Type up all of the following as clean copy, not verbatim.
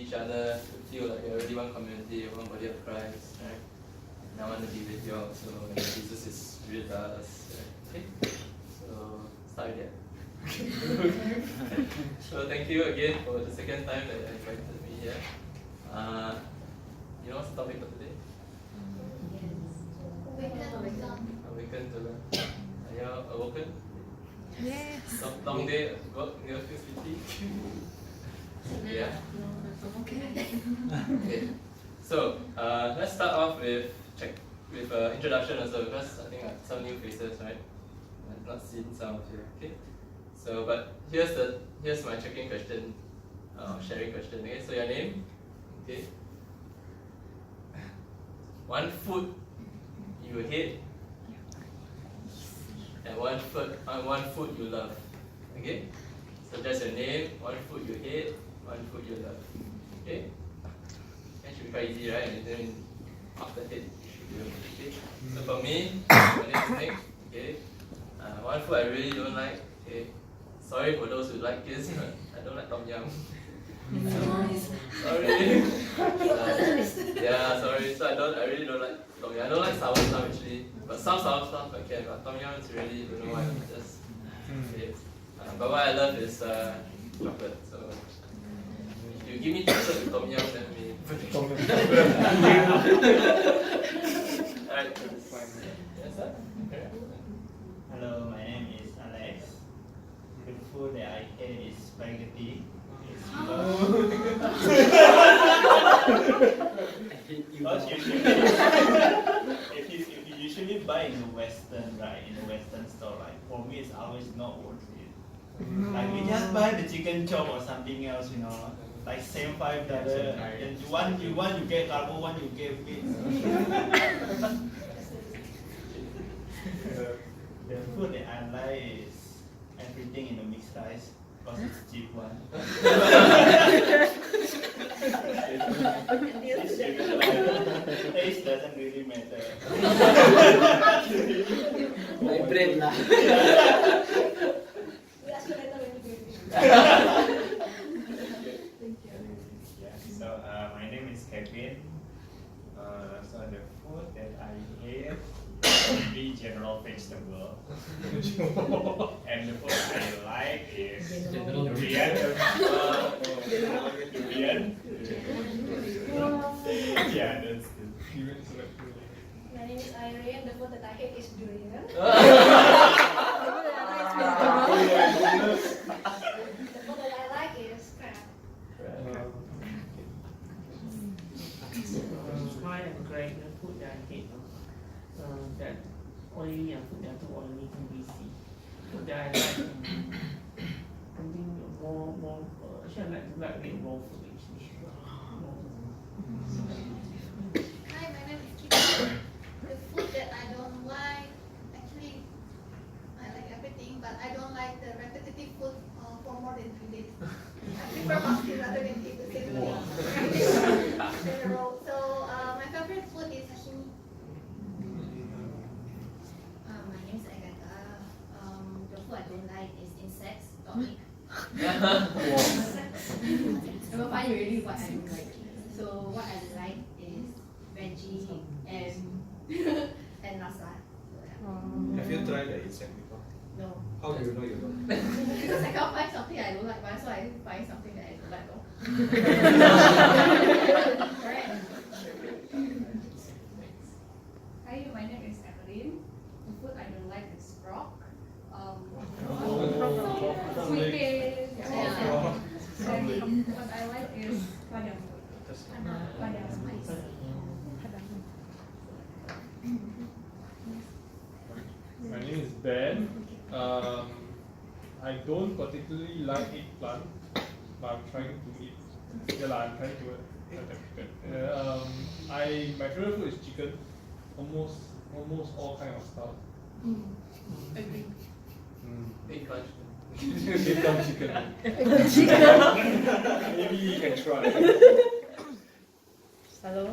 each other to feel like you're really one community, one body of Christ, right? And I want to be with you all, so Jesus is with us. Right? Okay? So start with that. So thank you again for the second time that you invited me here. You know what's the topic for today? Awaken to learn. Are you all awoken? Yes. Long day at work, you feel sleepy? Yeah? Okay. So let's start off with introduction also, because I think some new faces, right? I've not seen some of you. Okay. So but here's my check-in question, sharing question. Okay. So your name, okay. One food you hate, and one food you love. Okay. So that's your name. One food you hate, one food you love. Okay. That should be quite easy, right? And then after that, you should be able to. Okay. So for me, my name is Nick. Okay. One food I really don't like. Okay. Sorry for those who like this. I don't like tom yum. Sorry. Yeah, sorry. So I really don't like tom yum. I don't like sour stuff actually. But some sour stuff I can. But tom yum is really, don't know why. Just okay. But what I love is chocolate. So if you give me chocolate with tom yum, then we put the chocolate. Alright. Yes, sir? Okay. Hello, my name is Alex. The food that I hate is spaghetti. Because if you usually buy in the Western, right, in the Western store, right, for me it's always not worth it. Like we just buy the chicken chop or something else, you know, like same $5. And you want you get carbo, one you get meat. The food that I like is everything in the mixed rice because it's cheap one. Taste doesn't really matter. My brain lah. So my name is Kevin. So the food that I hate would be general vegetable. And the food I like is durian. Durian. Yeah, that's it. My name is Irene. The food that I hate is durian. The food that I like is crab. Hi, I'm Greg. The food that I hate, that oily and food that too oily, too greasy. Food that I like, something more. Actually, I like raw food actually. Hi, my name is Kitty. The food that I don't like, actually, I like everything, but I don't like the repetitive food for more than 3 days. I prefer fasting rather than eat the same thing. General. So my favorite food is sashimi. My name is Agatha. The food I don't like is insects, dog egg. Number 5 really what I don't like. So what I like is veggie and nasa. Have you tried the insect before? No. How do you know you don't? Because I can't find something I don't like, so I find something that I don't like. Correct. Hi, my name is Evelyn. The food I don't like is frog. Sweet taste. And what I like is padang food. Padang spice. My name is Ben. I don't particularly like eggplant, but I'm trying to eat. I'm trying to my favorite food is chicken. Almost all kind of stuff. Agree. Eggplant. Eggplant chicken. Maybe you can try. Hello,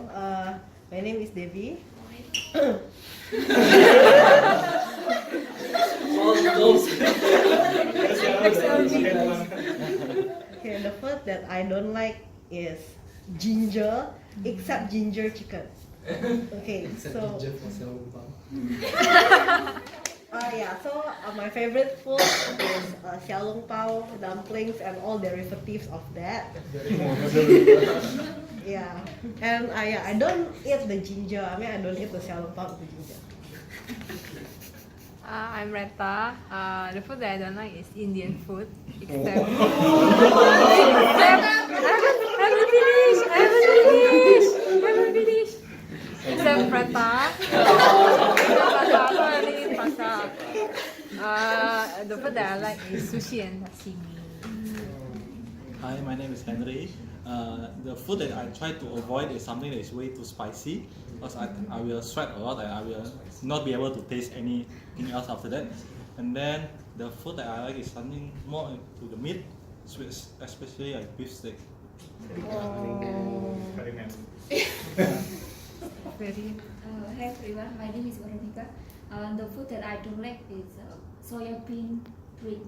my name is Devi. Okay, the food that I don't like is ginger, except ginger chicken. Okay, so my favorite food is xiao long bao, dumplings, and all derivatives of that. Yeah, and I don't eat the ginger. I mean, I don't eat the xiao long bao with the ginger. I'm Reta. The food that I don't like is Indian food. Except, I haven't finished. Except prata. I don't really eat prata. The food that I like is sushi and sashimi. Hi, my name is Henry. The food that I try to avoid is something that is way too spicy because I will sweat a lot and I will not be able to taste anything else after that. And then the food that I like is something more to the meat, especially like beef steak. Very nice. Very. Hi everyone, my name is Veronica. The food that I don't like is soya bean drink.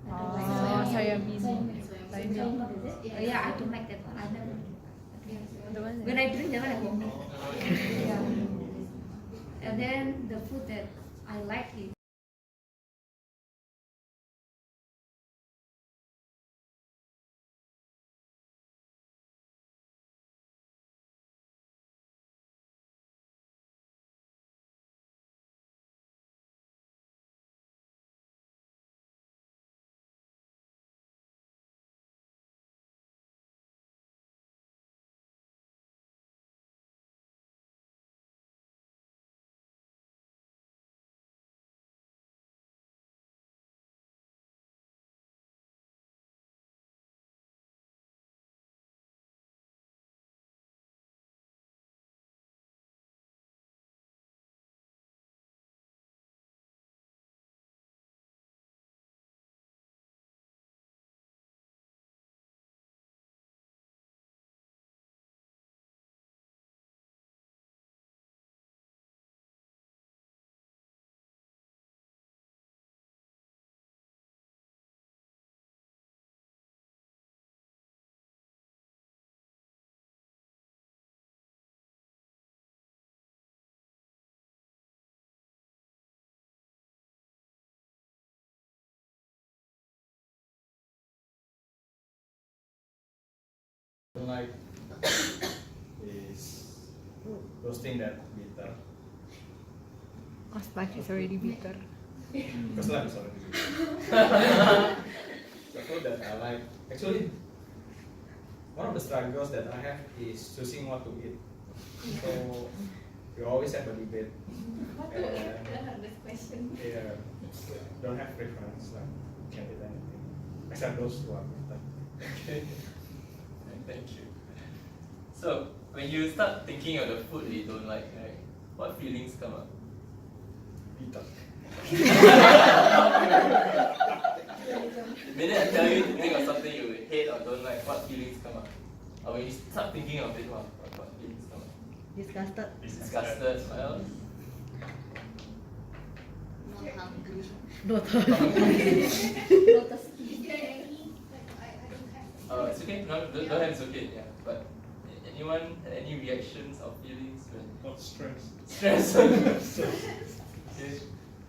Soya bean. Soya milk, is it? Yeah, I don't like that one. I never. When I drink that one, I vomit. Yeah. And then the food that I like is don't like is those things that bitter. Life is already bitter. Because life is already bitter. The food that I like, actually, one of the struggles that I have is choosing what to eat. So we always have a debate. This question. Yeah, don't have preference, like can't eat anything except those two are bitter. Okay. Thank you. So, when you start thinking of the food that you don't like, right, what feelings come up? Bitter. The minute I tell you to think of something you hate or don't like, what feelings come up? Or when you start thinking of it, what feelings come up? Disgusted. Disgusted, what else? Not hungry. Not lotus. It's okay. No, don't have it's okay. Yeah, but anyone had any reactions or feelings when Not stress. stress? Okay.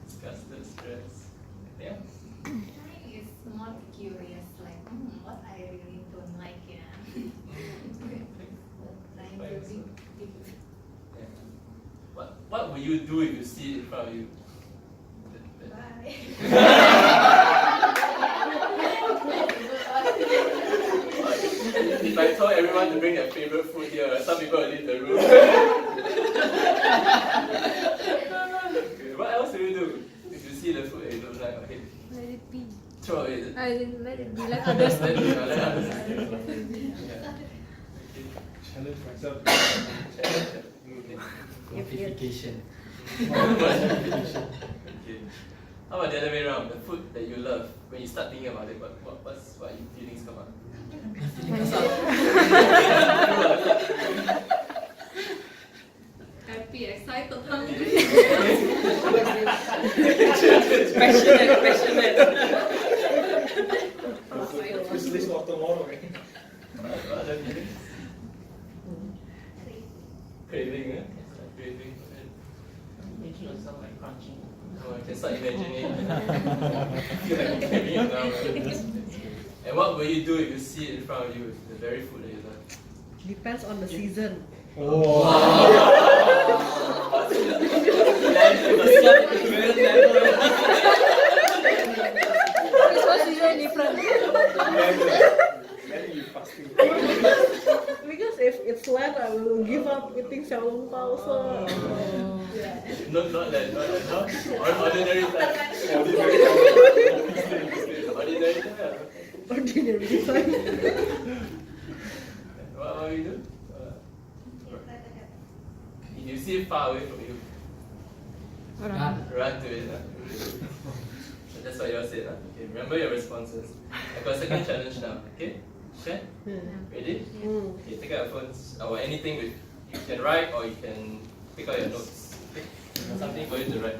Disgusted, stress. Yeah. Mine is more curious, like what I really don't like. Yeah. Trying to think. Yeah. What will you do if you see it in front of you? If I told everyone to bring their favorite food here, some people will leave the room. Okay, what else do you do if you see the food that you don't like or hate? Let it be. Throw it. I didn't let it be. Let others Let do. others do. Yeah. Challenge myself. Notification. Okay. How about the other way around? The food that you love, when you start thinking about it, what your feelings come up? Happy, excited, hungry. Passionate. Wish list for tomorrow. What other feelings? Craving, eh? Craving. Make yourself like crunching. Oh, I can start imagining. I feel like I'm craving it now. And what will you do if you see it in front of you? The very food that you love. Depends on the season. Christmas season different. Then you fasting. Because if it's land, I will give up eating xiaolong bao. So yeah. Not that, no? Ordinary time. Ordinary time. Ordinary time. What will you do? If you see it far away from you, run to it. So that's what you all said. Okay, remember your responses. I got a second challenge now. Okay? Okay? Ready? Okay, take out your phones or anything with you can write or you can pick out your notes. Okay? Something for you to write.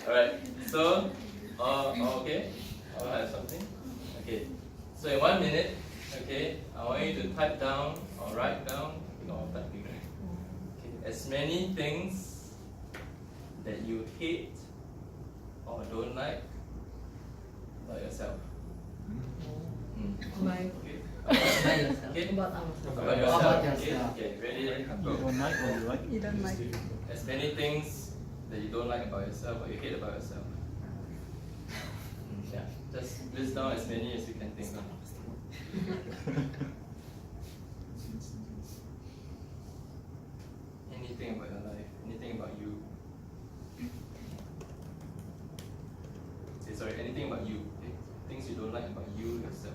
Alright, so, okay, I'll have something. Okay, so in 1 minute, okay, I want you to type down or write down, or typing, right? Okay, as many things that you hate or don't like about yourself. Like Okay. about About yourself. Okay, ready? You don't like or you like? You don't like. As many things that you don't like about yourself or you hate about yourself. Yeah, just list down as many as you can think of. Anything about your life, anything about you. Okay, sorry, anything about you. Okay? Things you don't like about you yourself.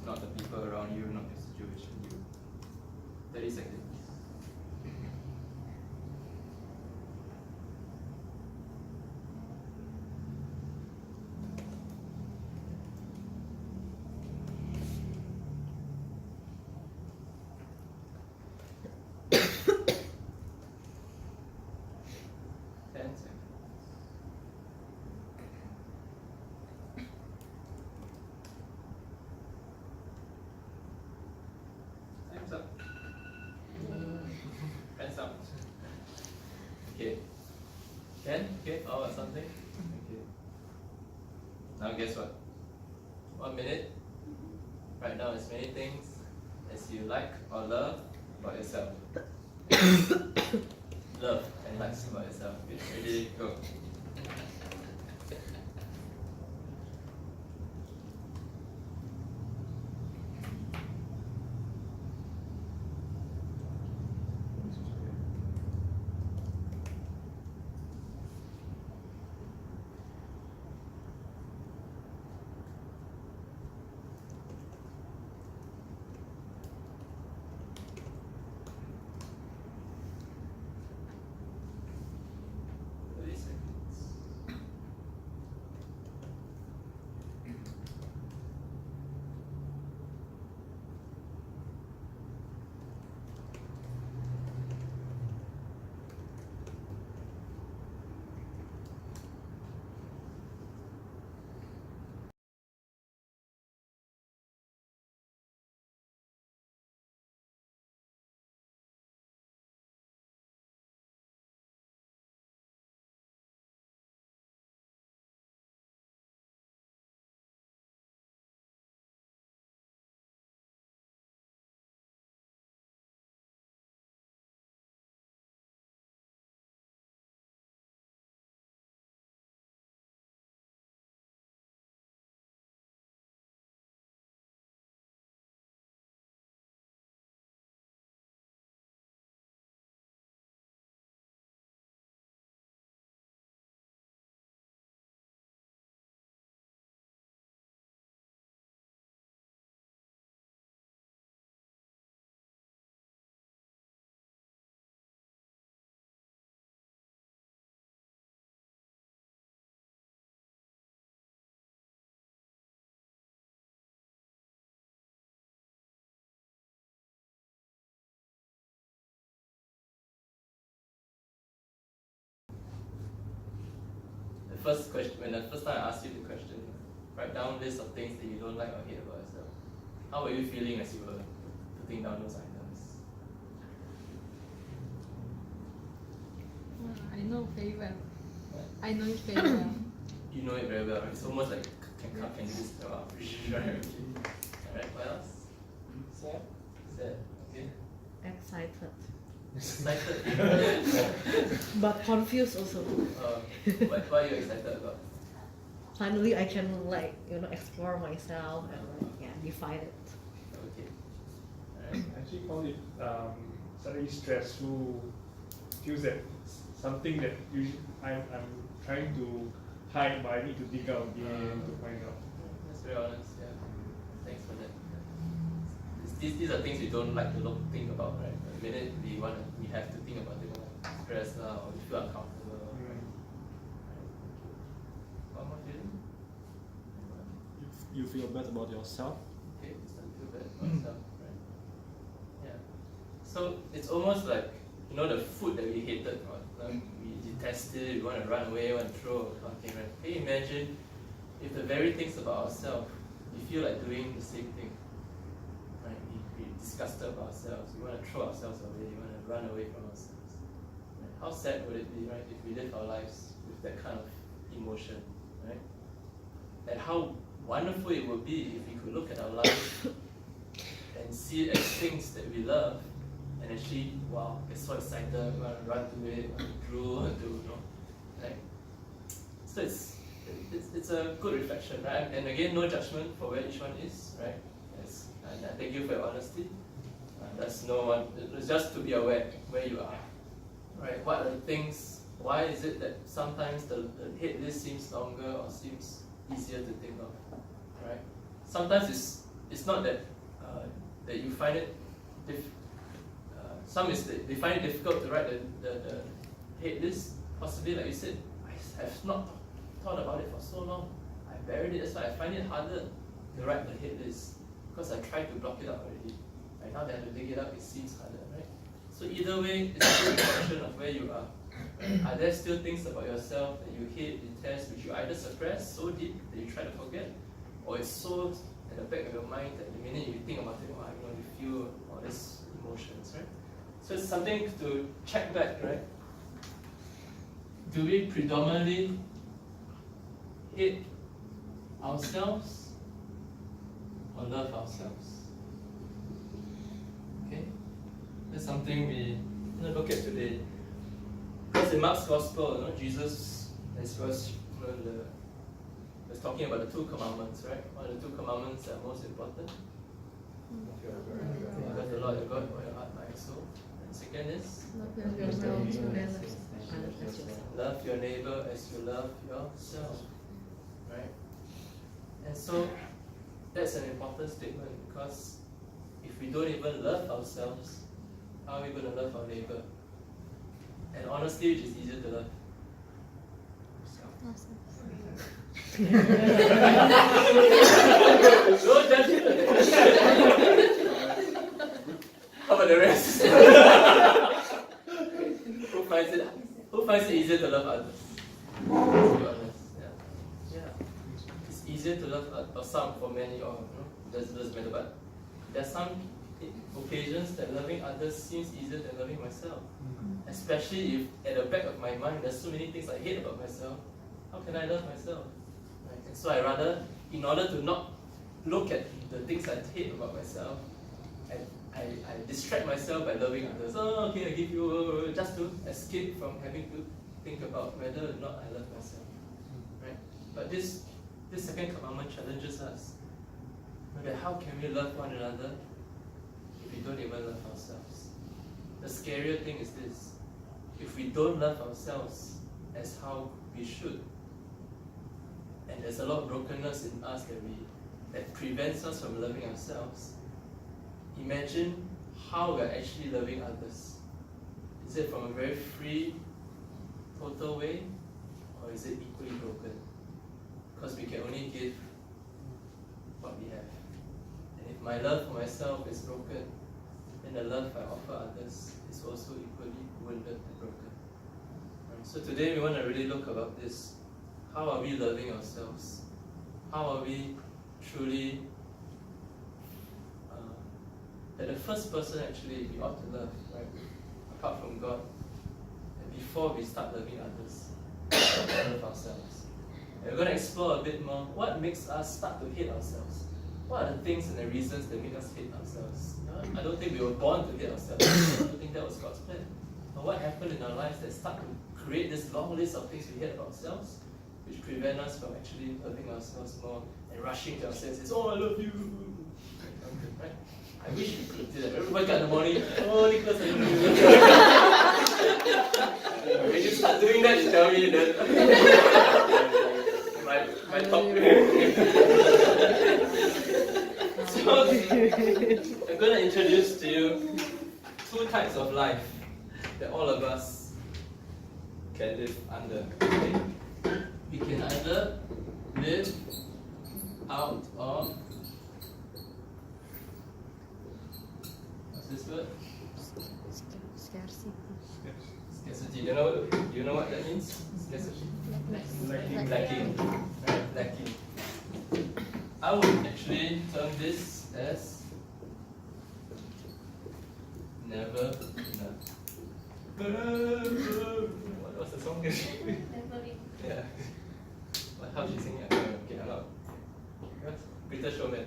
Not the people around you, not your situation, you. 30 seconds. Time's up. Hands up. Okay. Ken? Okay, how about something? Okay. Now guess what? 1 minute. Write down as many things as you like or love about yourself. Love and likes about yourself. Okay, ready, go. first question, when the first time I asked you the question, write down a list of things that you don't like or hate about yourself. How were you feeling as you were putting down those items? I know very well. What? I know it very well. You know it very well, right? It's almost like can just right? Alright, what else? Sad. Sad. Okay. Excited. Excited. But confused also. What are you excited about? Finally, I can explore myself and define it. Okay. I actually found it slightly stressful. Feels that something that I'm trying to hide, but I need to dig out again to find out. That's very honest, yeah. Thanks for that. These are things we don't like to think about, right? The minute we have to think about it, we're stressed or we feel uncomfortable. Right? One more feeling? You feel bad about yourself. Okay, start to feel bad about yourself, right? Yeah. So it's almost like, the food that we hated, we detested, we want to run away, want to throw something, right? Can you imagine if the very things about ourselves, we feel like doing the same thing, right? We're disgusted about ourselves, we want to throw ourselves away, we want to run away from ourselves. Right? How sad would it be, right, if we live our lives with that kind of emotion, right? And how wonderful it would be if we could look at our lives and see it as things that we love, and actually, wow, get so excited, want to run to it, want to drool, want to, right? So it's a good reflection, right? And again, no judgment for where each one is, right? Yes. And I thank you for your honesty. That's no one, it's just to be aware where you are, right? What are the things, why is it that sometimes the hit list seems longer or seems easier to think of, right? Sometimes it's not that that you find it some is that they find it difficult to write the hate list. Possibly, like you said, I have not thought about it for so long. I buried it, that's why I find it harder to write the hate list, because I tried to block it out already. Right now that I have to dig it up, it seems harder, right? So either way, it's a good reflection of where you are. Right? Are there still things about yourself that you hate, detest, which you either suppress so deep that you try to forget, or it's so at the back of your mind that the minute you think about it, you feel all these emotions, right? So it's something to check back, right? Do we predominantly hate ourselves or love ourselves? Okay? That's something we look at today. Because in Mark's Gospel, Jesus, as was talking about the two commandments, right? One of the two commandments that are most important. Love the Lord your God for your heart, mind, and soul. Second is love your neighbor as you love yourself, right? And so that's an important statement, because if we don't even love ourselves, how are we going to love our neighbor? And honestly, which is easier to love? No judgment. How about the rest? Who finds it easier to love others? Let's be honest. Yeah. It's easier to love or some for many, or doesn't matter, but there are some occasions that loving others seems easier than loving myself. Especially if at the back of my mind there's so many things I hate about myself. How can I love myself? Right? And so I rather, in order to not look at the things I hate about myself, I distract myself by loving others. Oh, okay, I give you, just to escape from having to think about whether or not I love myself. Right? But this second commandment challenges us. That how can we love one another if we don't even love ourselves? The scarier thing is this: if we don't love ourselves as how we should, and there's a lot of brokenness in us that prevents us from loving ourselves, imagine how we're actually loving others. Is it from a very free, total way, or is it equally broken? Because we can only give what we have. And if my love for myself is broken, then the love I offer others is also equally wounded and broken. Right? So today we want to really look about this. how are we loving ourselves? How are we truly that the first person actually we ought to love, right? Apart from God, and before we start loving others, love ourselves. And we're going to explore a bit more what makes us start to hate ourselves. What are the things and the reasons that make us hate ourselves? I don't think we were born to hate ourselves. I don't think that was God's plan. But what happened in our lives that start to create this long list of things we hate about ourselves, which prevent us from actually loving ourselves more and rushing to ourselves and say, oh, I love you. Right? I wish we could do that. Every wake up in the morning, oh, Nicholas, I love you. When you start doing that, you tell me that my top. So, I'm going to introduce to you two types of life that all of us can live under. Okay? We can either live out of, what's this word? Scarcity. Scarcity. You know what that means? Scarcity. Lacking. Right? Lacking. I would actually term this as never enough. What's the song? Yeah. How do you sing it? Okay, I'm not. Greatest Showman,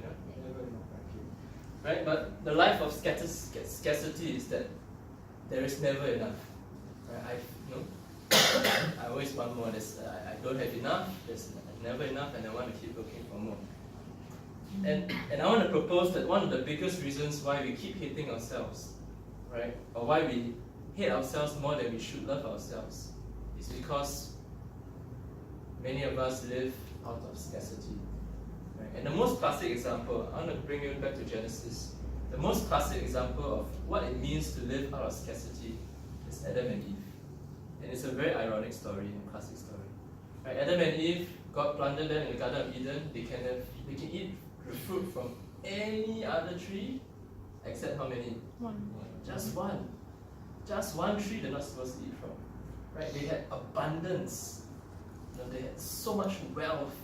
right? But the life of scarcity is that there is never enough. Right? I always want more. I don't have enough. There's never enough, and I want to keep looking for more. And I want to propose that one of the biggest reasons why we keep hating ourselves, right, or why we hate ourselves more than we should love ourselves, is because many of us live out of scarcity. Right? And the most classic example, I want to bring you back to Genesis. The most classic example of what it means to live out of scarcity is Adam and Eve. And it's a very ironic story, a classic story. Right? Adam and Eve, God planted them in the Garden of Eden. They can eat the fruit from any other tree, except how many? One. Just one. Just one tree they're not supposed to eat from. Right? They had abundance. They had so much wealth.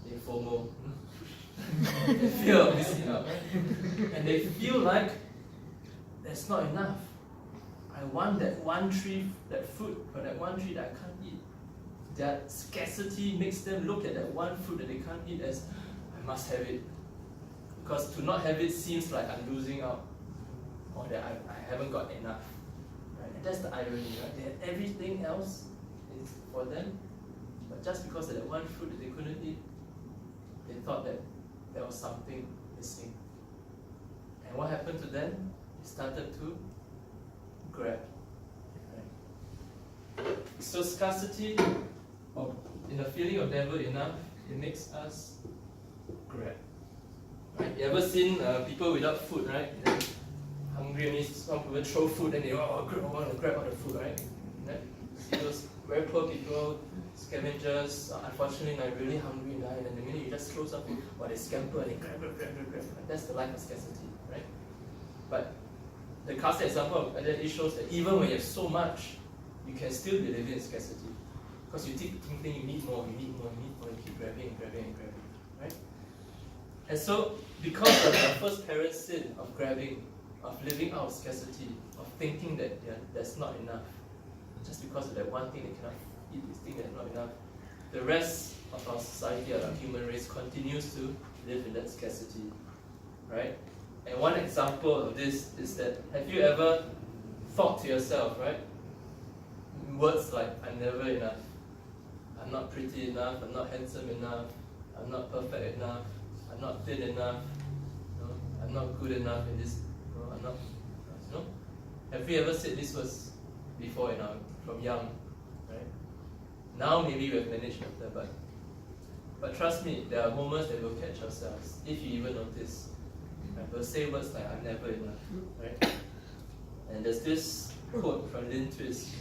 They FOMO. They fear of missing out. And they feel like there's not enough. I want that one tree, that fruit from that one tree that I can't eat. That scarcity makes them look at that one fruit that they can't eat as, I must have it. Because to not have it seems like I'm losing out, or that I haven't got enough. Right? And that's the irony, right? They had everything else for them, but just because of that one fruit that they couldn't eat, they thought that there was something missing. And what happened to them? They started to grab. Right? So scarcity, or in the feeling of never enough, it makes us grab. Right? You ever seen people without food, right? They're hungry, and some people throw food and they want to grab all the food, right? See those very poor people, scavengers, unfortunately are really hungry and dying, and the minute you just throw something, they scamper and they grab. And that's the life of scarcity, right? But the classic example of that shows that even when you have so much, you can still be living in scarcity. Because you keep thinking you need more, you keep grabbing, right? And so, because of the first parent's sin of grabbing, of living out of scarcity, of thinking that there's not enough, just because of that one thing they cannot eat, this thing that's not enough, the rest of our society, our human race, continues to live in that scarcity, right? And one example of this is that, have you ever thought to yourself, right? Words like, I'm never enough, I'm not pretty enough, I'm not handsome enough, I'm not perfect enough, I'm not thin enough, I'm not good enough in this, I'm not, Have you ever said these words before from young, right? Now maybe we have managed better, but trust me, there are moments that we'll catch ourselves, if you even notice. Right? We'll say words like, I'm never enough, right? And there's this quote from Lynn Twist.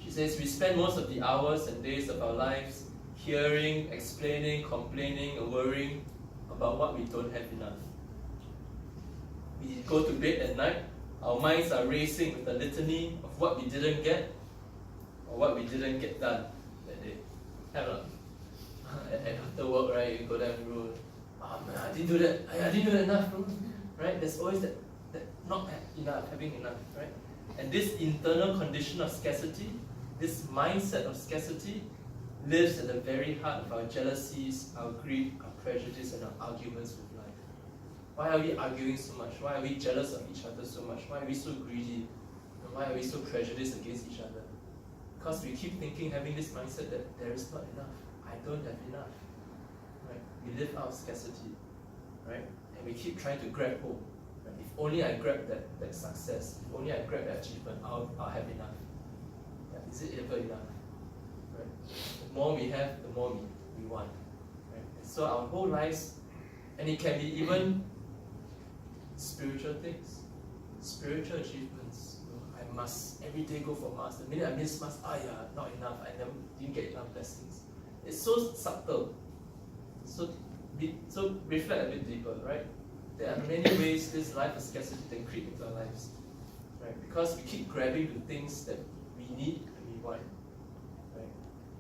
She says, we spend most of the hours and days of our lives hearing, explaining, complaining, or worrying about what we don't have enough. We go to bed at night, our minds are racing with a litany of what we didn't get or what we didn't get done that day. Have a after work, right, you go down the road, oh man, I didn't do that, I didn't do that enough, right? There's always that not enough, having enough, right? And this internal condition of scarcity, this mindset of scarcity, lives at the very heart of our jealousies, our greed, our prejudice, and our arguments with life. Why are we arguing so much? Why are we jealous of each other so much? Why are we so greedy? And why are we so prejudiced against each other? Because we keep thinking, having this mindset that there is not enough. I don't have enough. Right? We live out of scarcity. Right? And we keep trying to grab hold. Right? If only I grab that success, if only I grab that achievement, I'll have enough. Yeah, is it ever enough? Right? The more we have, the more we want. Right? And so our whole lives, and it can be even spiritual things, spiritual achievements. I must every day go for Mass. The minute I miss Mass, not enough. I didn't get enough blessings. It's so subtle. So reflect a bit deeper, right? There are many ways this life of scarcity can creep into our lives, right? Because we keep grabbing the things that we need and we want, right?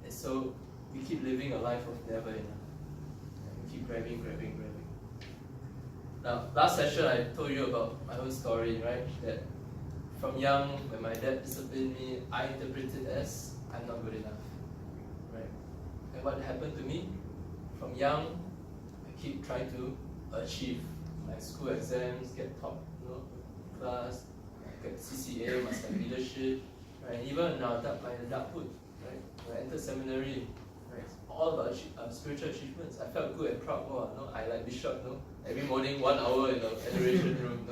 And so we keep living a life of never enough. We keep grabbing. Now, last session I told you about my own story, right? That from young, when my dad disciplined me, I interpreted as I'm not good enough, right? And what happened to me? From young, I keep trying to achieve my school exams, get top, class, get CCA, must have leadership, right? Even now, my adulthood, right? When I entered seminary, right? All about spiritual achievements. I felt good and proud. I like Bishop, every morning 1 hour in the adoration room,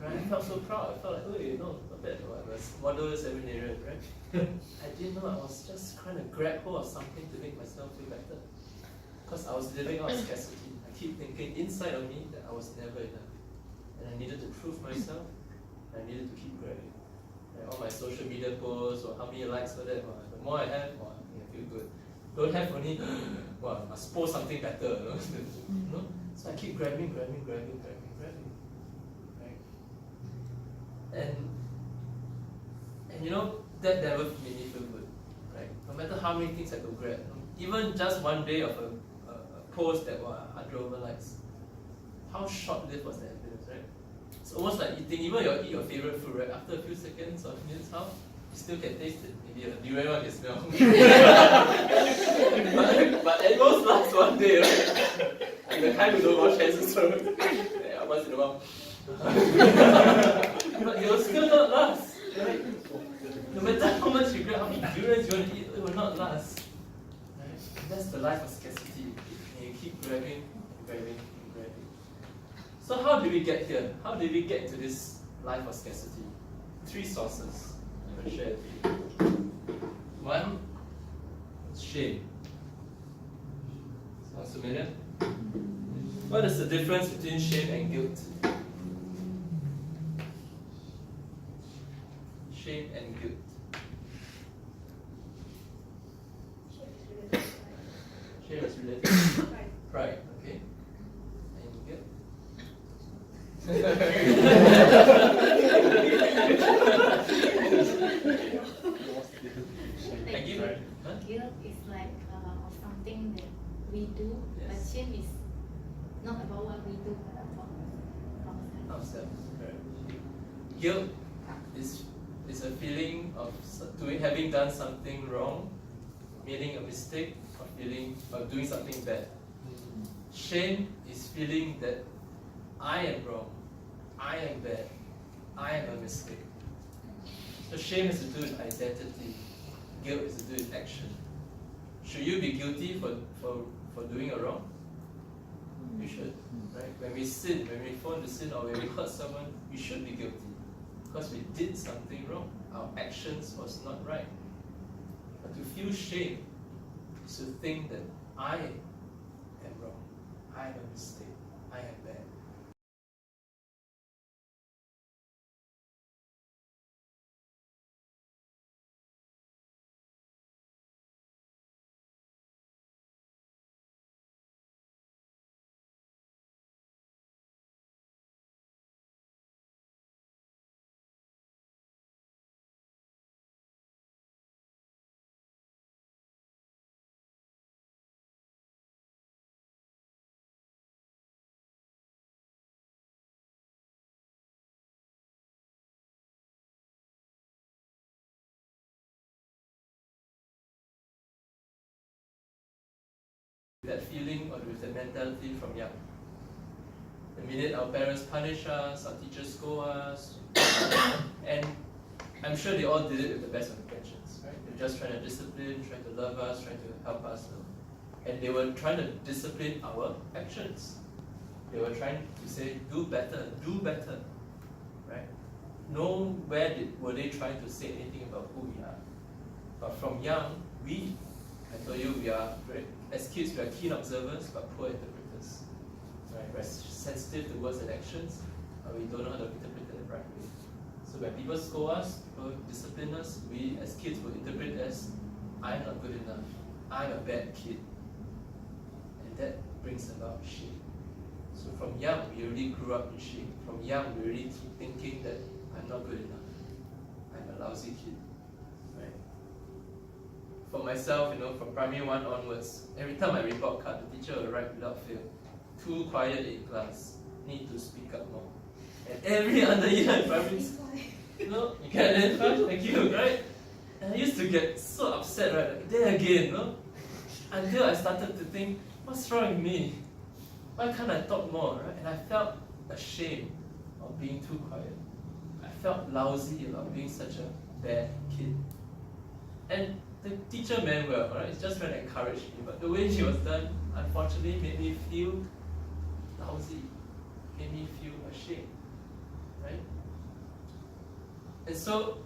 right? I felt so proud. I felt like, oh, not bad. I was model seminarian, right? I didn't know I was just trying to grab hold of something to make myself feel better. Because I was living out of scarcity. I keep thinking inside of me that I was never enough. And I needed to prove myself, and I needed to keep grabbing. Right? All my social media posts, or how many likes for that, the more I have, I feel good. Don't have only, must post something better, So I keep grabbing. Right? And that never made me feel good. Right? No matter how many things I could grab. Even just one day of a post that were 100 over likes. How short-lived was that happiness, right? It's almost like eating, even you eat your favorite food, right? After a few seconds or minutes, you still can taste it. Maybe a durian one can smell. but it goes last one day, right? And the time you don't wash hands also. Once in a while. But it will still not last, right? No matter how much you grab, how many durians you want to eat, it will not last. Right? That's the life of scarcity. And you keep grabbing. So how did we get here? How did we get into this life of scarcity? 3 sources I'm going to share with you. One, shame. Sounds familiar? What is the difference between shame and guilt? Shame and guilt. Shame is related to pride, okay? And guilt? Guilt is like of something that we do, but shame is not about what we do, but about ourselves. Guilt is a feeling of having done something wrong, meaning a mistake, or doing something bad. Shame is feeling that I am wrong, I am bad, I am a mistake. So shame has to do with identity. Guilt is to do with action. Should you be guilty for doing a wrong? You should, right? When we sin, when we fall into sin, or when we hurt someone, we should be guilty because we did something wrong. Our actions was not right. But to feel shame is to think that I am wrong, I am a mistake, I am bad. that feeling or with that mentality from young. The minute our parents punish us, our teachers scold us, and I'm sure they all did it with the best of intentions, right? They're just trying to discipline, trying to love us, trying to help us. And they were trying to discipline our actions. They were trying to say, do better, right? Nowhere were they trying to say anything about who we are. But from young, I told you, as kids, we are keen observers, but poor interpreters. Right? We're sensitive to words and actions, but we don't know how to interpret it the right way. So when people scold us, people discipline us, we as kids will interpret as, I'm not good enough, I'm a bad kid. And that brings about shame. So from young, we already grew up in shame. From young, we already keep thinking that I'm not good enough, I'm a lousy kid. Right? For myself, from primary 1 onwards, every time I report card, the teacher will write without fail, too quiet in class, need to speak up more. And every other year in primary school, you can identify, thank you, right? And I used to get so upset, right? Like, there again, until I started to think, what's wrong with me? Why can't I talk more, right? And I felt ashamed of being too quiet. I felt lousy about being such a bad kid. And the teacher meant well, right? It's just trying to encourage me, but the way she was done, unfortunately, made me feel lousy, made me feel ashamed, right? And so,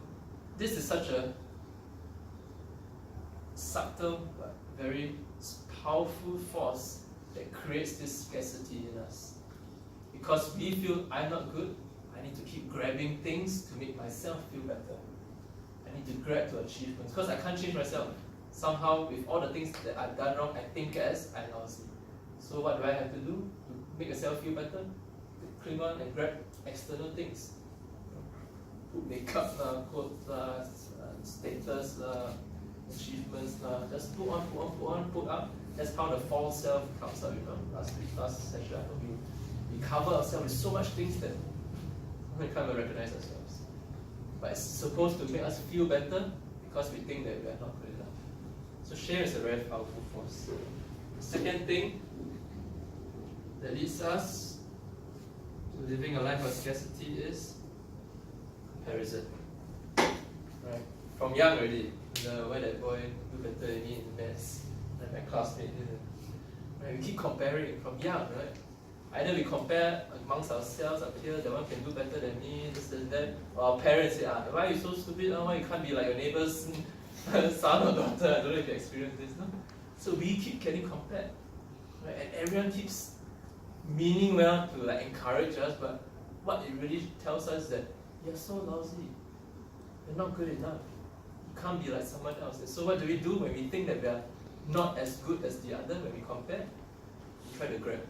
this is such a subtle but very powerful force that creates this scarcity in us. Because we feel I'm not good, I need to keep grabbing things to make myself feel better. I need to grab to achievements, because I can't change myself. Somehow, with all the things that I've done wrong, I think as I'm lousy. So what do I have to do to make myself feel better? To cling on and grab external things. Put makeup, clothes, status, achievements, just put on, put up. That's how the false self comes out, last session I told you. We cover ourselves with so much things that we can't even recognize ourselves. But it's supposed to make us feel better because we think that we are not good enough. So shame is a very powerful force. The second thing that leads us to living a life of scarcity is comparison. Right? From young already, why that boy do better than me in maths, and my classmate didn't. Right? We keep comparing from young, right? Either we compare amongst ourselves up here, the one can do better than me, this and that, or our parents say, why are you so stupid? Why you can't be like your neighbor's son or daughter? I don't know if you experienced this, no? So we keep getting compared. Right? And everyone keeps meaning well to encourage us, but what it really tells us is that you're so lousy. You're not good enough. You can't be like someone else. And so what do we do when we think that we are not as good as the other, when we compare? We try to grab.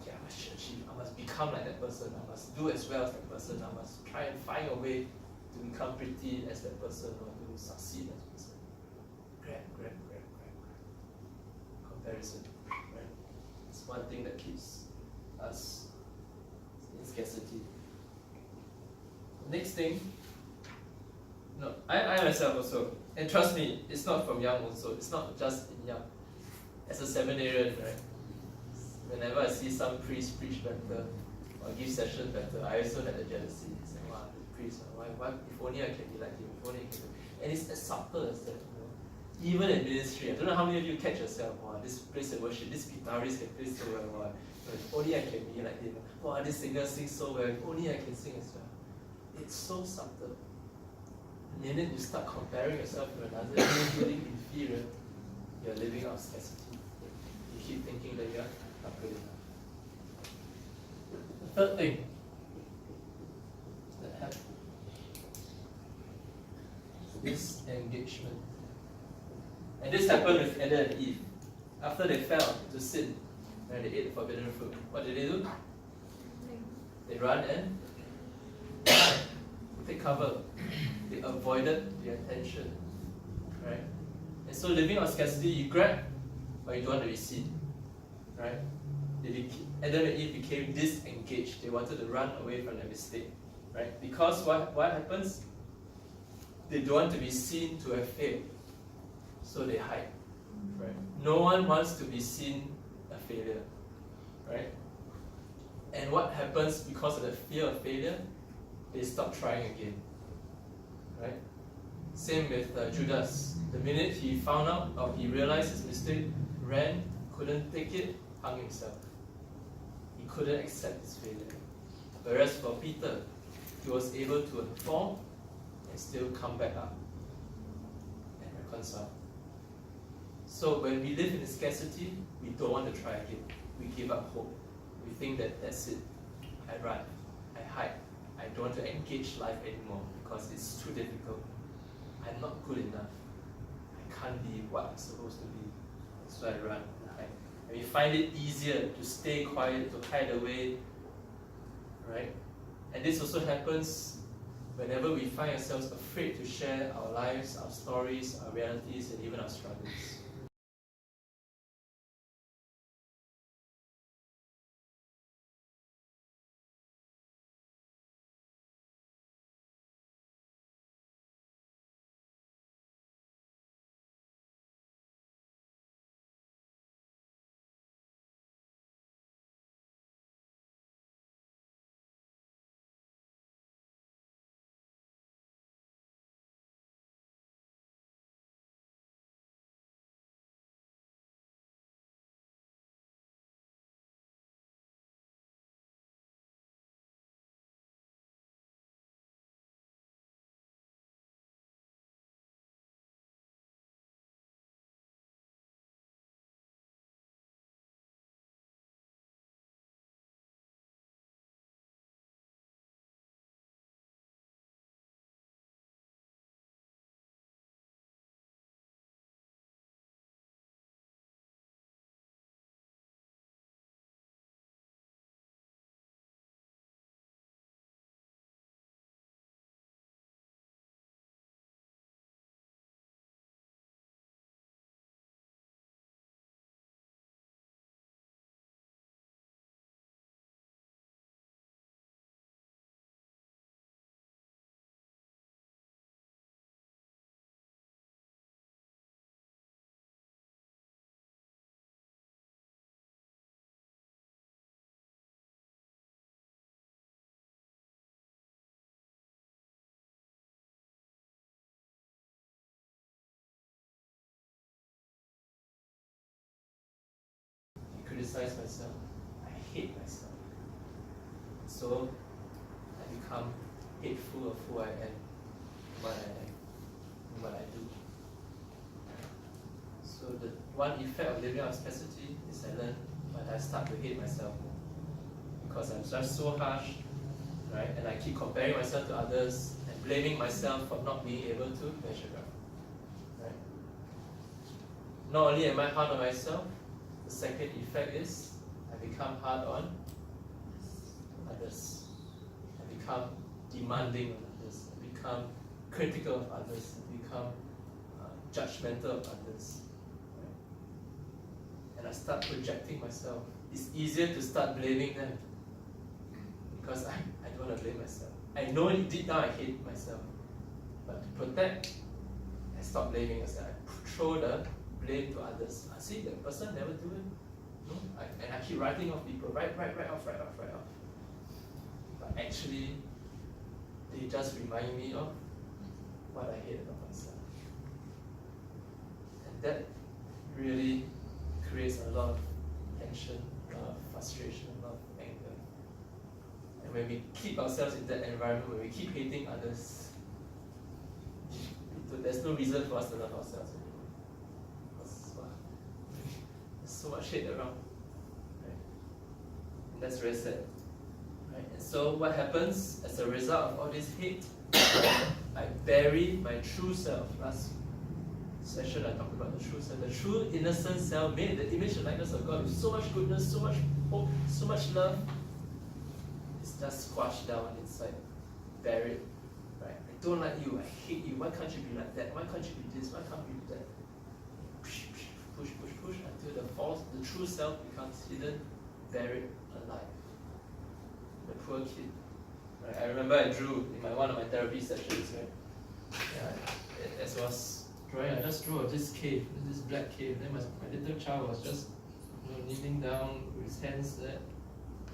Okay, I must achieve, I must become like that person, I must do as well as that person, I must try and find a way to become pretty as that person or to succeed as that person. Grab. Comparison, right? It's one thing that keeps us in scarcity. Next thing, I myself also, and trust me, it's not from young also, it's not just in young. As a seminarian, right? Whenever I see some priest preach better or give session better, I also had a jealousy. It's like, wow, the priest, why, if only I can be like him, if only I can be. And it's as subtle as that. Even in ministry, I don't know how many of you catch yourself, wow, this praise and worship, this guitarist can play so well, wow, if only I can be like him. Wow, this singer sings so well, if only I can sing as well. It's so subtle. The minute you start comparing yourself to another, you're feeling inferior, you're living out of scarcity. You keep thinking that you're not good enough. The third thing that happened is engagement. And this happened with Adam and Eve. After they fell into sin, and they ate the forbidden fruit, what did they do? They ran and take cover. They avoided the attention. Right? And so living on scarcity, you grab, but you don't want to be seen. Right? Adam and Eve became disengaged. They wanted to run away from their mistake. Right? Because what happens? They don't want to be seen to have failed. So they hide. Right? No one wants to be seen a failure. Right? And what happens because of the fear of failure? They stop trying again. Right? Same with Judas. The minute he found out or he realized his mistake, ran, couldn't take it, hung himself. He couldn't accept his failure. Whereas for Peter, he was able to fall and still come back up and reconcile. So when we live in scarcity, we don't want to try again. We give up hope. We think that that's it. I run, I hide. I don't want to engage life anymore because it's too difficult. I'm not good enough. I can't be what I'm supposed to be. So I run and hide. And we find it easier to stay quiet, to hide away, right? And this also happens whenever we find ourselves afraid to share our lives, our stories, our realities, and even our struggles. Criticize myself. I hate myself. So I become hateful of who I am, what I am, and what I do. So the one effect of living out of scarcity is I learn when I start to hate myself more. Because I'm just so harsh, right? And I keep comparing myself to others and blaming myself for not being able to measure up. Right? Not only am I hard on myself, the second effect is I become hard on others. I become demanding of others. I become critical of others. I become judgmental of others. Right? And I start projecting myself. It's easier to start blaming them because I don't want to blame myself. I know deep down I hate myself. But to protect, I stop blaming myself. I throw the blame to others. I see the person never do it. No? And I keep writing off people. Right off. But actually, they just remind me of what I hate about myself. And that really creates a lot of tension, a lot of frustration, a lot of anger. And when we keep ourselves in that environment, when we keep hating others, there's no reason for us to love ourselves anymore. There's so much hate around. Right? And that's very sad. Right? And so what happens as a result of all this hate? I bury my true self. Last session I talked about the true self. The true innocent self made in the image and likeness of God with so much goodness, so much hope, so much love. It's just squashed down inside, buried. Right? I don't like you, I hate you, why can't you be like that? Why can't you be this? Why can't you be that? Push until the true self becomes hidden, buried, alive. The poor kid. Right? I remember I drew in one of my therapy sessions, right? Yeah, as I was drawing, I just drew of this cave, this black cave. Then my little child was just kneeling down with his hands there.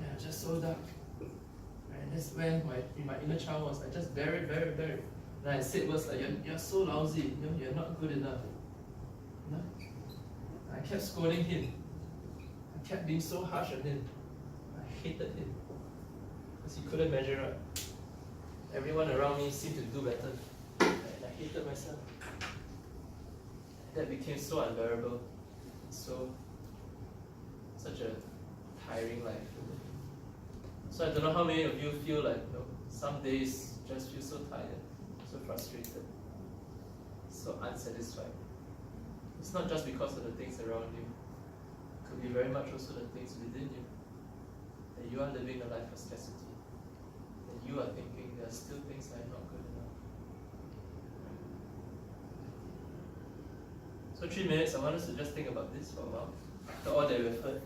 Yeah, just so dark. And that's where my inner child was. I just buried. And I said words like, you're so lousy, you're not good enough. I kept scolding him. I kept being so harsh on him. I hated him. Because he couldn't measure up. Everyone around me seemed to do better. And I hated myself. That became so unbearable. Such a tiring life. So I don't know how many of you feel like some days just feel so tired, so frustrated, so unsatisfied. It's not just because of the things around you. It could be very much also the things within you. That you are living a life of scarcity. That you are thinking there are still things that are not good enough. So 3 minutes, I want us to just think about this for a while. After all that we've heard,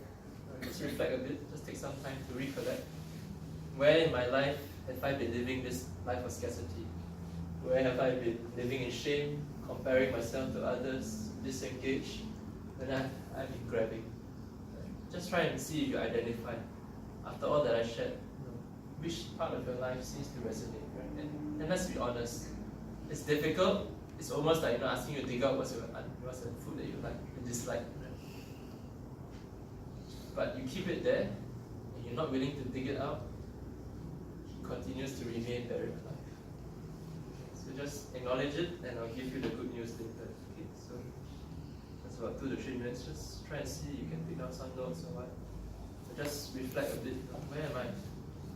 just reflect a bit, just take some time to recollect. Where in my life have I been living this life of scarcity? Where have I been living in shame, comparing myself to others, disengaged? When I've been grabbing. Just try and see if you identify. After all that I shared, which part of your life seems to resonate, right? And let's be honest, it's difficult. It's almost like asking you to dig out what's the food that you like and dislike. Right? But you keep it there, and you're not willing to dig it out. It continues to remain there in your life. So just acknowledge it, and I'll give you the good news later. Okay, so that's about 2 to 3 minutes. Just try and see. You can pick out some notes or what. So just reflect a bit. Where am I?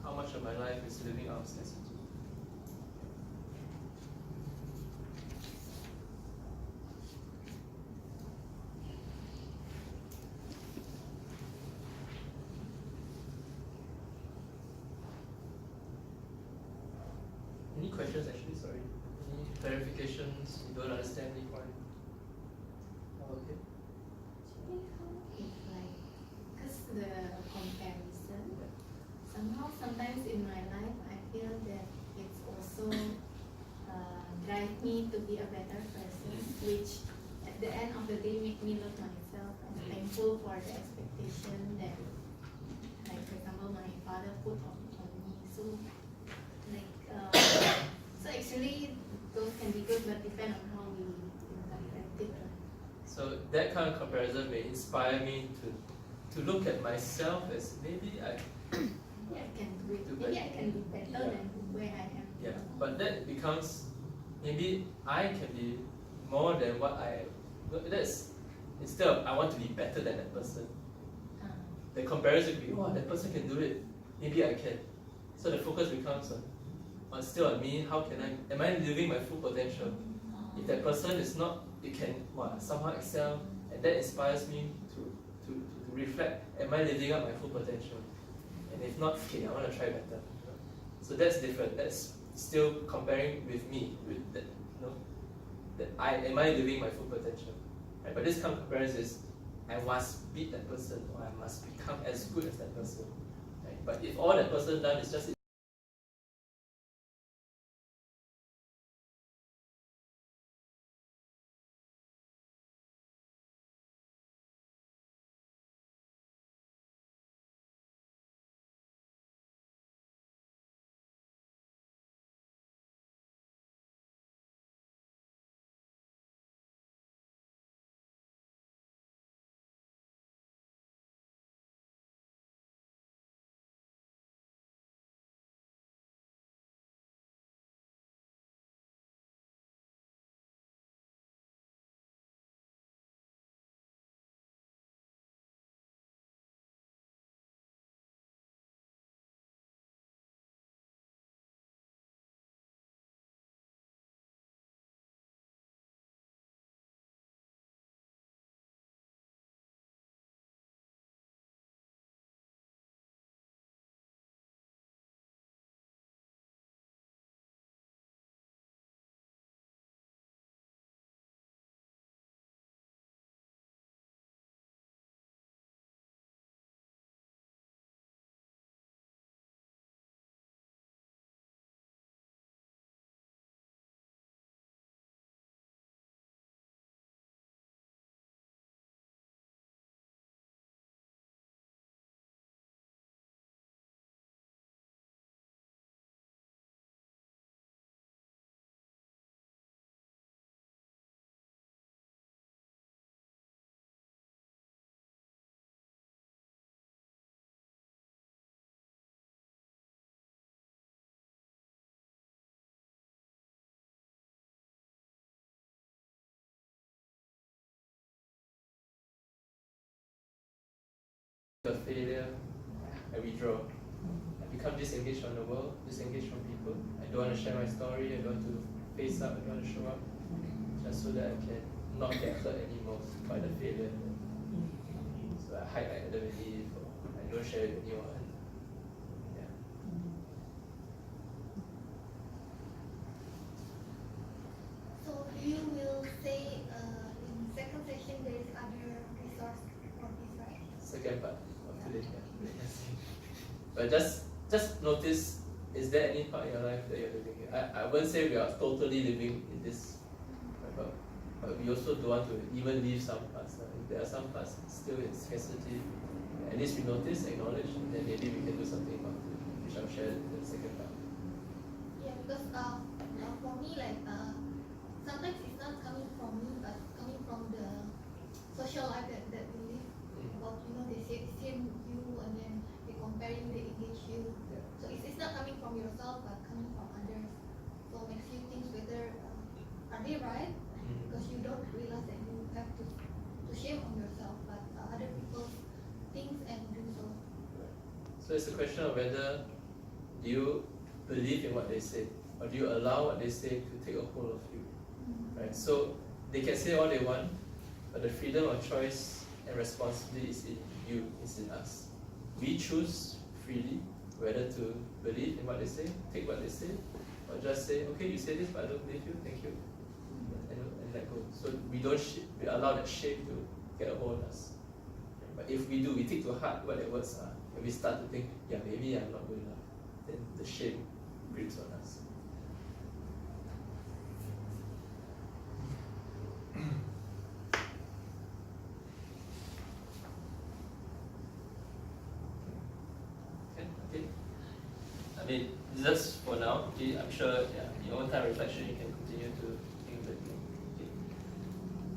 How much of my life is living out of scarcity? Any questions actually, sorry? Any clarifications you don't understand any point? Okay. It's like, because the comparison, somehow sometimes in my life I feel that it's also drive me to be a better person, which at the end of the day make me love myself and thankful for the expectation that, like for example, my father put on me. So so actually those can be good, but depend on how we interpret it. So that kind of comparison may inspire me to look at myself as maybe I can do it. Maybe I can be better than where I am. Yeah, but that becomes maybe I can be more than what I. That's instead of I want to be better than that person. The comparison could be, oh, that person can do it. Maybe I can. So the focus becomes on still on me. How can I? Am I living my full potential? If that person is not, it can somehow excel, and that inspires me to reflect. Am I living up my full potential? And if not, okay, I want to try better. So that's different. That's still comparing with me, with that. That am I living my full potential? Right? But this kind of comparison is, I must beat that person, or I must become as good as that person. Right? But if all that person done is just a failure, I withdraw. I become disengaged from the world, disengaged from people. I don't want to share my story, I don't want to face up, I don't want to show up. Just so that I can not get hurt anymore by the failure. So I hide like Adam and Eve, or I don't share with anyone. Yeah. So you will say in second session there is other resource for this, right? Second part of today. Yeah. But just notice, is there any part in your life that you're living in? I won't say we are totally living in this, but we also don't want to even leave some parts. If there are some parts still in scarcity, at least we notice, acknowledge, and then maybe we can do something about it, which I'll share in the second part. Yeah, because for me, like sometimes it's not coming from me, but coming from the social life that we live. About, you know, they say same you, and then they compare you, they engage you. Yeah. So it's not coming from yourself, but coming from others. So it makes you think whether are they right? Because you don't realize that you have to shame on yourself, but other people think and do so. So it's a question of whether do you believe in what they say, or do you allow what they say to take a hold of you, right? So they can say all they want, but the freedom of choice and responsibility is in you, is in us. We choose freely whether to believe in what they say, take what they say, or just say, okay, you say this, but I don't believe you, thank you, and let go. So we don't we allow that shame to get a hold of us. But if we do, we take to heart what their words are, and we start to think, yeah, maybe I'm not good enough, then the shame grips on us. Okay. I mean, just for now, okay, I'm sure, yeah, in your own time reflection, you can continue to think that. Okay.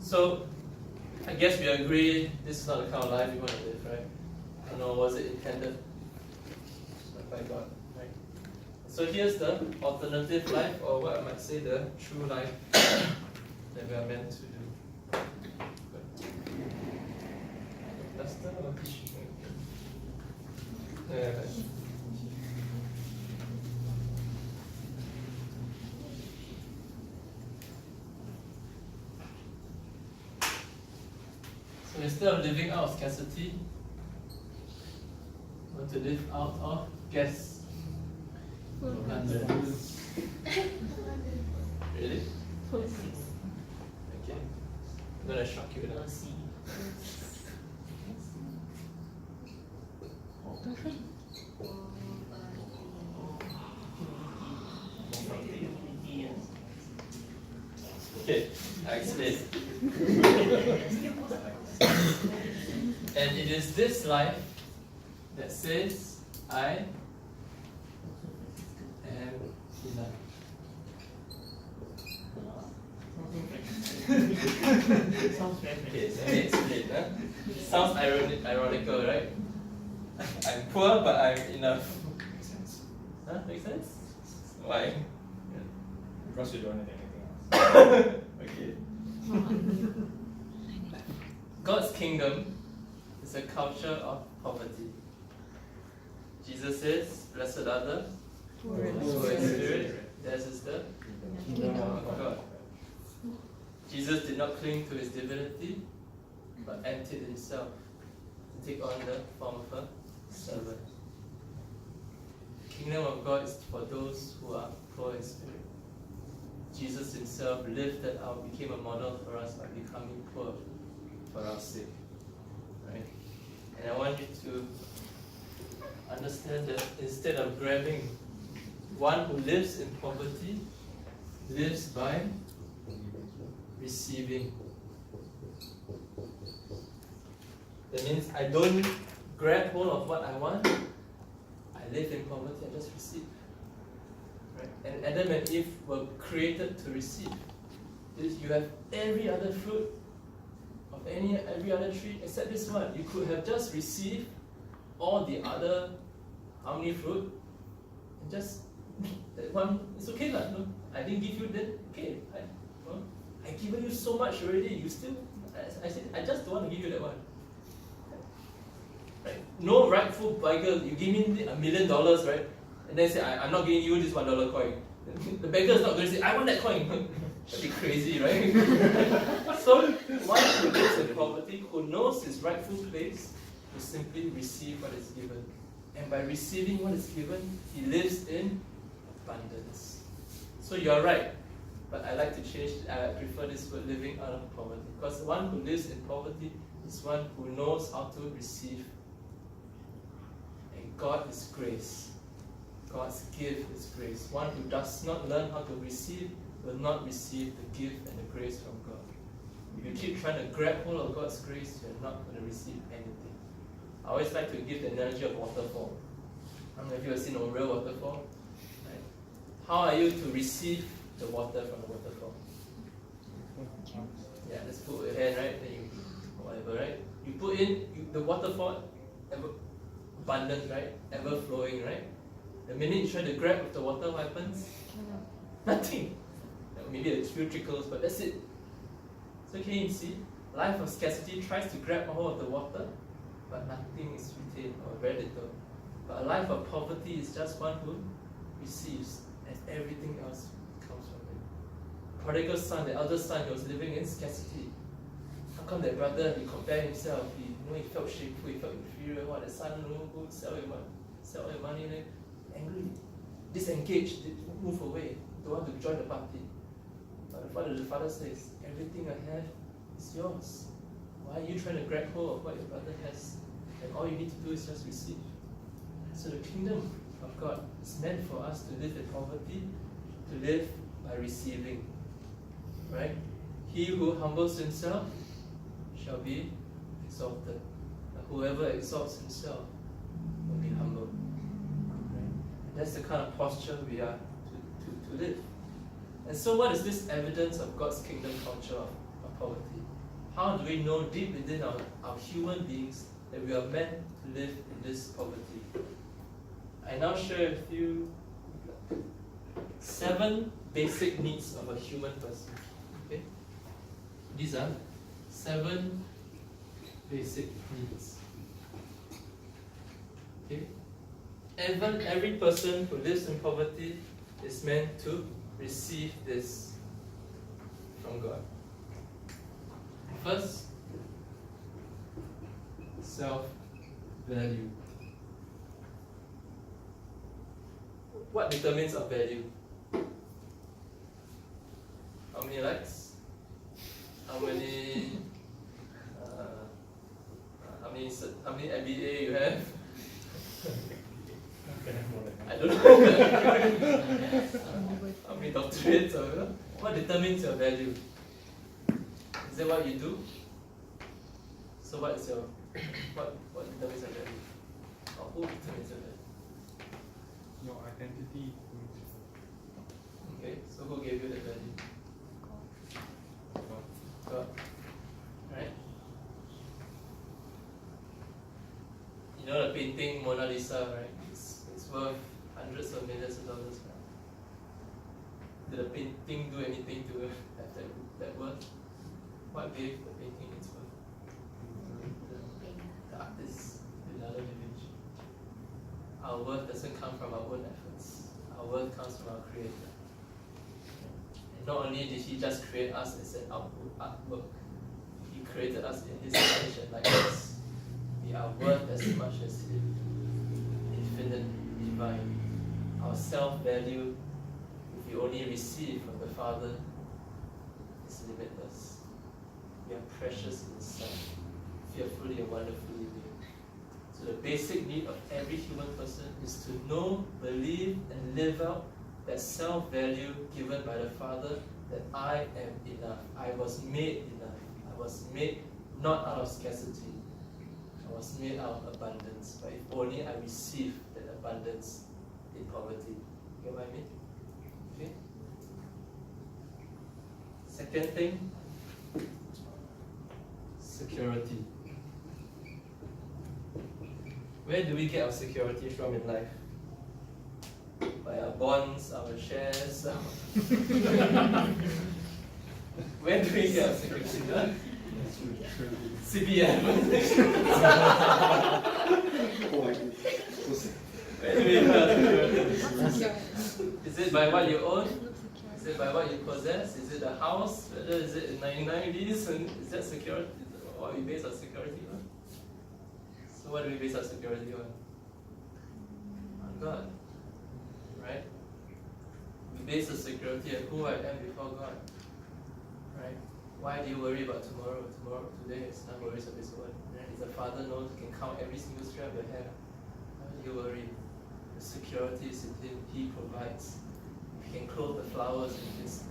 So, I guess we agree this is not the kind of life we want to live, right? Nor was it intended by God, right? So here's the alternative life, or what I might say the true life that we are meant to do. Duster or tissue? Yeah. So instead of living out of scarcity, we want to live out of guess. Abundance. Really? Okay. I'm gonna shock you now. Okay, I explain. And it is this life that says, I am enough. Okay, so let me explain. Sounds ironical, right? I'm poor, but I'm enough. Huh? Make sense? Why? Because you don't need anything else. Okay. God's kingdom is a culture of poverty. Jesus says, blessed are the poor in spirit, theirs is the kingdom of God. Jesus did not cling to his divinity, but emptied himself to take on the form of a servant. The kingdom of God is for those who are poor in spirit. Jesus himself lifted out, became a model for us by becoming poor for our sake. Right? And I want you to understand that instead of grabbing, one who lives in poverty lives by receiving. That means I don't grab hold of what I want. I live in poverty, I just receive. Right? And Adam and Eve were created to receive. You have every other fruit of every other tree except this one. You could have just received all the other how many fruit and just that one. It's okay lah. No, I didn't give you that. Okay, I given you so much already. You still, I said I just don't want to give you that one. Right? No rightful beggar, you give me $1 million, right? And then say, I'm not giving you this $1 coin. The beggar is not going to say, I want that coin. That'd be crazy, right? So, one who lives in poverty, who knows his rightful place, will simply receive what is given. And by receiving what is given, he lives in abundance. So you're right. But I like to change, I prefer this word, living out of poverty. Because one who lives in poverty is one who knows how to receive. And God is grace. God's gift is grace. One who does not learn how to receive will not receive the gift and the grace from God. If you keep trying to grab hold of God's grace, you're not going to receive anything. I always like to give the analogy of waterfall. I don't know if you have seen a real waterfall. Right? How are you to receive the water from the waterfall? Yeah, just put your hand, right? Then you, whatever, right? You put in the waterfall, abundant, right? Ever flowing, right? The minute you try to grab with the water, what happens? Nothing. Maybe a few trickles, but that's it. So can you see? Life of scarcity tries to grab a hold of the water, but nothing is retained, or very little. But a life of poverty is just one who receives, and everything else comes from it. Prodigal son, the elder son, he was living in scarcity. How come that brother, he compared himself, he felt shameful, he felt inferior, what, the son, go sell your money, angry, disengaged, move away, don't want to join the party. But the father says, everything I have is yours. Why are you trying to grab hold of what your brother has? And all you need to do is just receive. So the kingdom of God is meant for us to live in poverty, to live by receiving. Right? He who humbles himself shall be exalted. But whoever exalts himself will be humbled. Right? And that's the kind of posture we are to live. And so what is this evidence of God's kingdom culture of poverty? How do we know deep within our human beings that we are meant to live in this poverty? I now share with you 7 basic needs of a human person. Okay? These are 7 basic needs. Okay? Every person who lives in poverty is meant to receive this from God. First, self-value. What determines our value? How many likes? How many MBA you have? I don't know. How many doctorates or whatever? What determines your value? Is that what you do? So what is your what determines your value? Or who determines your value? Your identity. Okay, so who gave you the value? God. Right? You know the painting Mona Lisa, right? It's worth hundreds of millions of dollars, right? Did the painting do anything to have that worth? What gave the painting its worth? The artist, the Da Vinci. Our worth doesn't come from our own efforts. Our worth comes from our Creator. And not only did He just create us as an artwork, He created us in His image and likeness. We are worth as much as Him. Infinite, divine. Our self-value, if we only receive from the Father, is limitless. We are precious in His sight, fearfully and wonderfully made. So the basic need of every human person is to know, believe, and live out that self-value given by the Father, that I am enough. I was made enough. I was made not out of scarcity. I was made out of abundance. But if only I receive that abundance in poverty. You get what I mean? Okay? Second thing, security. Where do we get our security from in life? By our bonds, our shares. Where do we get our security? CPF. it by what you own? Is it by what you possess? Is it a house? Whether is it 99 Ds? And is that security? What we base our security on? So what do we base our security on? On God. Right? We base the security on who I am before God. Right? Why do you worry about tomorrow? Today is not worries of this world. Right? If the Father knows, He can count every single strand of your hair. Why do you worry? The security is in Him. He provides. He can clothe the flowers in His.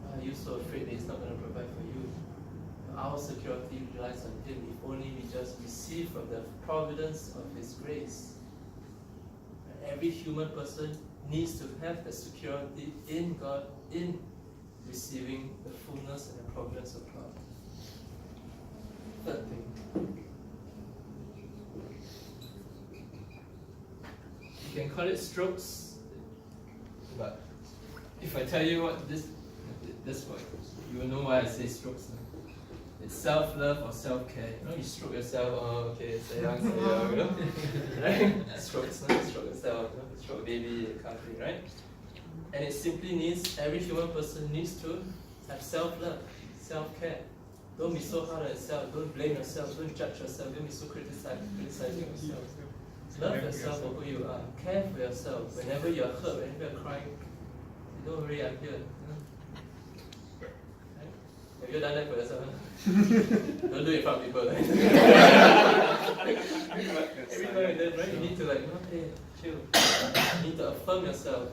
Why are you so afraid that He's not going to provide for you? Our security relies on Him. If only we just receive from the providence of His grace. And every human person needs to have the security in God, in receiving the fullness and the providence of God. Third thing. You can call it strokes, but if I tell you what this word, you will know why I say strokes. It's self-love or self-care. You know, you stroke yourself, oh okay, sayang, you know? Right? Strokes, no? Stroke yourself, you know? Stroke baby, country, right? And it simply needs, every human person needs to have self-love, self-care. Don't be so hard on yourself, don't blame yourself, don't judge yourself, don't be so criticizing yourself. Love yourself for who you are. Care for yourself. Whenever you're hurt, whenever you're crying, don't worry, I'm here. Right? Have you done that for yourself? Don't do it in front of people. Right? Every time and then, right? You need to like, okay, chill. You need to affirm yourself.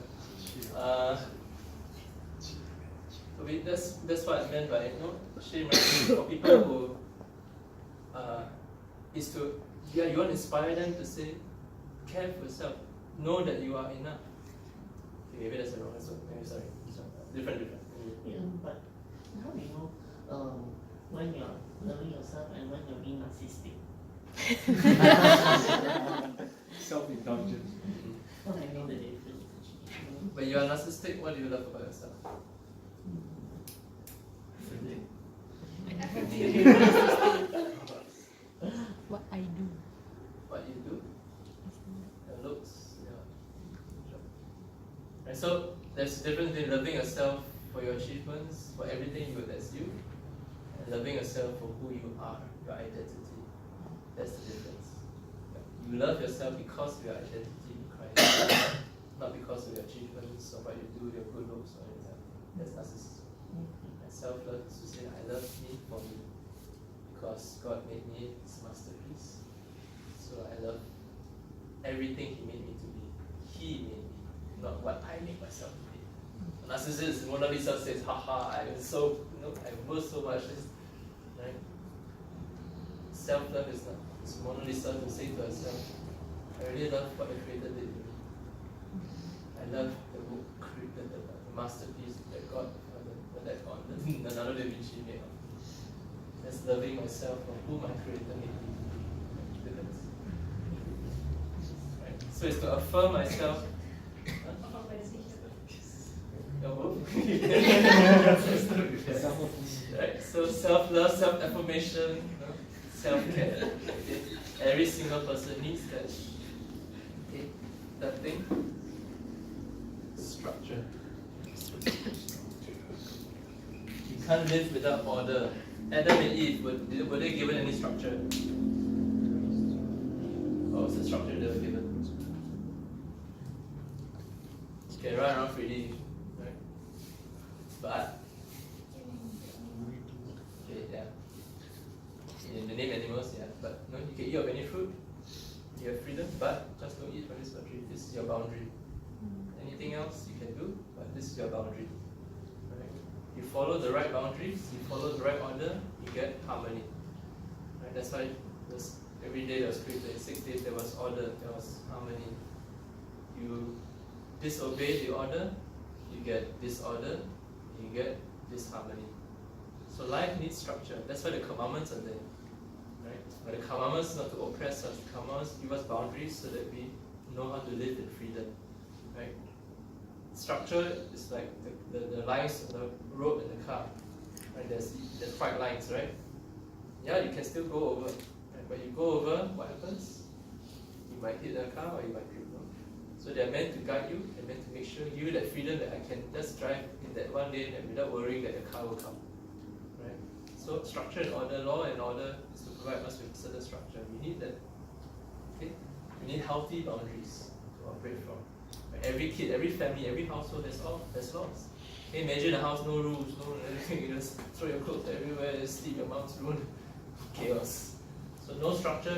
That's what I meant by shame, right? For people who is to you want to inspire them to say, care for yourself, know that you are enough. Okay, maybe that's the wrong answer. Maybe sorry. Different. Yeah, but how do you know when you're loving yourself and when you're being narcissistic? Self-indulgent. How do I know the difference? When you are narcissistic, what do you love about yourself? What I do. What you do? Your looks, Right, so there's a difference between loving yourself for your achievements, for everything good that's you, and loving yourself for who you are, your identity. That's the difference. You love yourself because of your identity in Christ, not because of your achievements or what you do, your good looks or anything. That's narcissism. And self-love is to say, I love me for me, because God made me His masterpiece. So I love everything He made me to be. He made me, not what I make myself to be. Narcissist, Mona Lisa says, haha, I'm so, I'm worth so much. Right? Self-love is not. It's Mona Lisa to say to herself, I really love what the Creator did to me. I love the book, the masterpiece that God, another Da Vinci made of. That's loving myself for who my Creator made me. Right? So it's to affirm myself. Right? So self-love, self-affirmation, self-care. Okay? Every single person needs that. Okay? That thing. Structure. You can't live without order. Adam and Eve, were they given any structure? What was the structure they were given? You can run around freely, right? But, okay, yeah. You can name animals, yeah. But no, you can eat of any fruit. You have freedom, but just don't eat from this tree. This is your boundary. Anything else you can do, but this is your boundary. Right? You follow the right boundaries, you follow the right order, you get harmony. Right? That's why every day there was created. In 6 days there was order, there was harmony. You disobey the order, you get disorder, you get disharmony. So life needs structure. That's why the commandments are there. Right? But the commandments not to oppress us. The commandments give us boundaries so that we know how to live in freedom. Right? Structure is like the lines on the road and the car. Right? There's white lines, right? Yeah, you can still go over. Right? But you go over, what happens? You might hit a car or you might trip. So they're meant to guide you, they're meant to make sure you that freedom that I can just drive in that one lane and without worrying that the car will come. Right? So structure and order, law and order is to provide us with certain structure. We need that. Okay? We need healthy boundaries to operate from. Right? Every kid, every family, every household has laws. Okay, imagine a house, no rules, no anything, you just throw your clothes everywhere, just sleep in your mom's room. Chaos. So no structure.